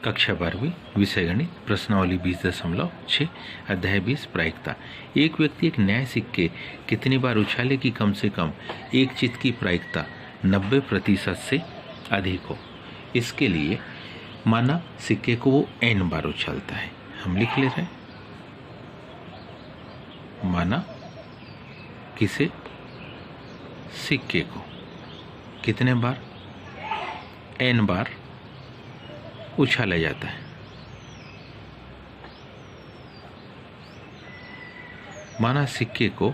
कक्षा 12वीं विषय गणित प्रश्नावली 20.6 अध्याय 20 प्रायिकता। एक व्यक्ति एक नए सिक्के कितनी बार उछाले कि कम से कम एक चित्त की प्रायिकता 90% से अधिक हो। इसके लिए माना सिक्के को वो n बार उछालता है। हम लिख ले रहे हैं, माना किसे सिक्के को कितने बार n बार उछाला जाता है। माना सिक्के को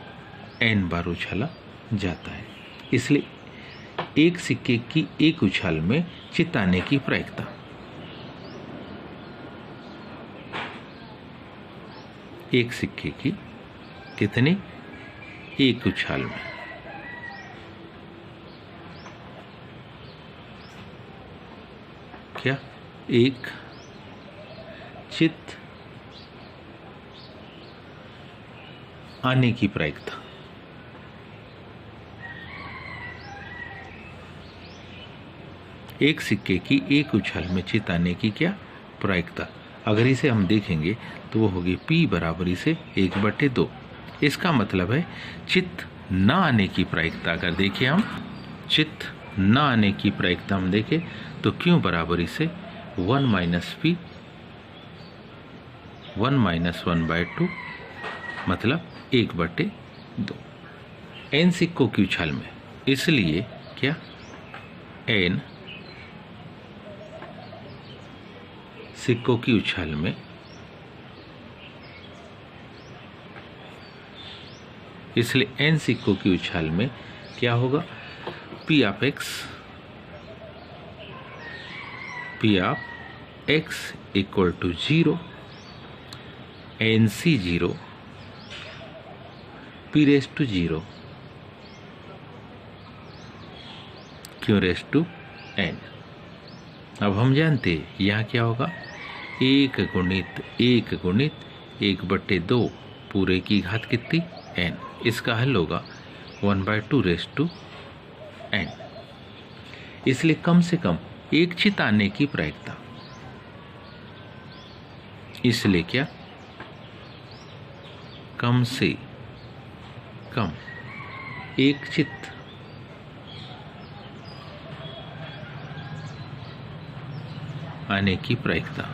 n बार उछाला जाता है, इसलिए एक सिक्के की एक उछाल में चित्त आने की प्रायिकता एक सिक्के की कितनी एक उछाल में क्या एक चित्त आने की प्रायिकता। एक सिक्के की एक उछाल में चित्त आने की क्या प्रायिकता। अगर इसे हम देखेंगे तो वो होगी P बराबर इसे 1/2। इसका मतलब है चित्त न आने की प्रायिकता। अगर देखिए हम चित्त न आने की प्रायिकता हम देखें तो Q बराबर इसे 1 - P 1 - 1/2 मतलब 1/2। n सिक्कों की उछाल में, इसलिए क्या n सिक्कों की उछाल में इसलिए n सिक्कों की उछाल में क्या होगा P of x equal to 0 NC 0 P raise to 0 Q raise to n। अब हम जानते हैं यहाँ क्या होगा 1 गुणित 1/2 पूरे की घात कितनी n। इसका हल होगा 1/2 रेज़ टू n। इसलिए कम से कम एक चित्त आने की प्रायिकता, इसलिए क्या कम से कम एक चित्त आने की प्रायिकता,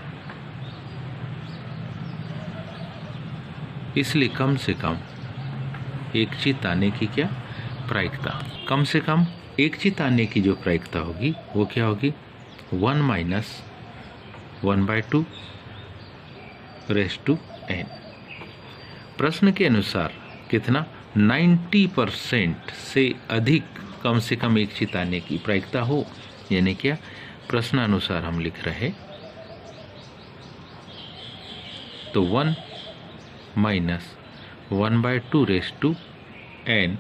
इसलिए कम से कम एक चित्त आने की क्या प्रायिकता। कम से कम एक चित्त आने की जो प्रायिकता होगी वो क्या होगी 1 - 1/2 रेज़ टू n। प्रश्न के अनुसार कितना 90% से अधिक कम से कम एक चित्त आने की प्रायिकता हो, यानी क्या प्रश्नानुसार हम लिख रहे तो 1 - 1/2 raise to n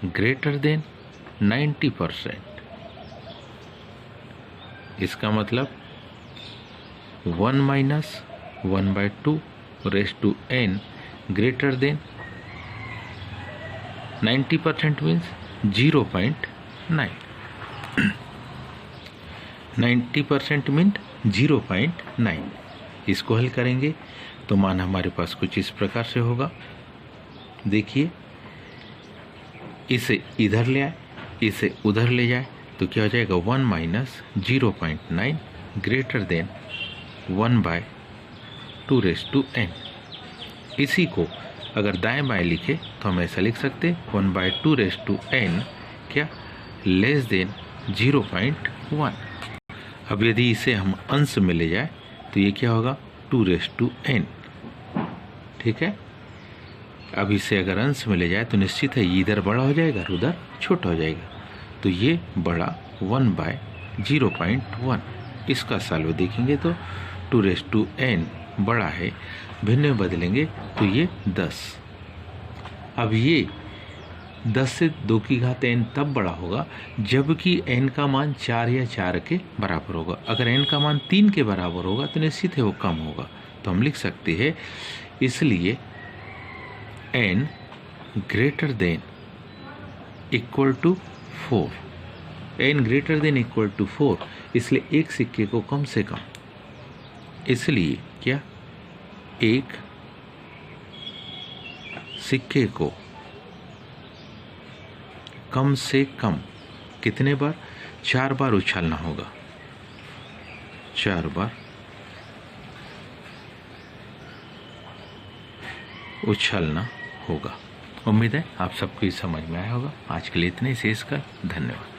greater than 90%। इसका मतलब 1 - 1/2 raise to n greater than 90% means 0.9। 90% mean 0.9। इसको हल करेंगे तो मान हमारे पास कुछ इस प्रकार से होगा। देखिए इसे इधर ले आए, इसे उधर ले जाए तो क्या हो जाएगा 1 - 0.9 greater than 1/2 raise to n। इसी को अगर दाएं बाएं लिखे तो हम ऐसा लिख सकते 1/2 रेज़ टू n क्या लेस देन 0.1। अब यदि इसे हम अंश में ले जाए तो ये क्या होगा 2 रेज़ टू n। ठीक है, अब इसे अगर अंश में ले जाए तो निश्चित है ये इधर बड़ा हो जाएगा और उधर छोटा हो जाएगा, तो ये बड़ा 1/0.1। इसका सॉल्व देखेंगे तो 2 रेज़ टू n बड़ा है, भिन्न में बदलेंगे तो ये 10। अब ये 10 से 2 की घात n तब बड़ा होगा जबकि n का मान 4 या 4 के बराबर होगा। अगर n का मान 3 के बराबर होगा तो निश्चित है वो कम होगा। तो हम लिख सकते हैं इसलिए n greater than equal to 4, n greater than equal to 4, इसलिए एक सिक्के को कम से कम इसलिए क्या, एक सिक्के को कम से कम कितने बार, 4 बार उछालना होगा, 4 बार उछालना होगा। उम्मीद है आप सबको समझ में आया होगा। आज के लिए इतने, शेष का धन्यवाद।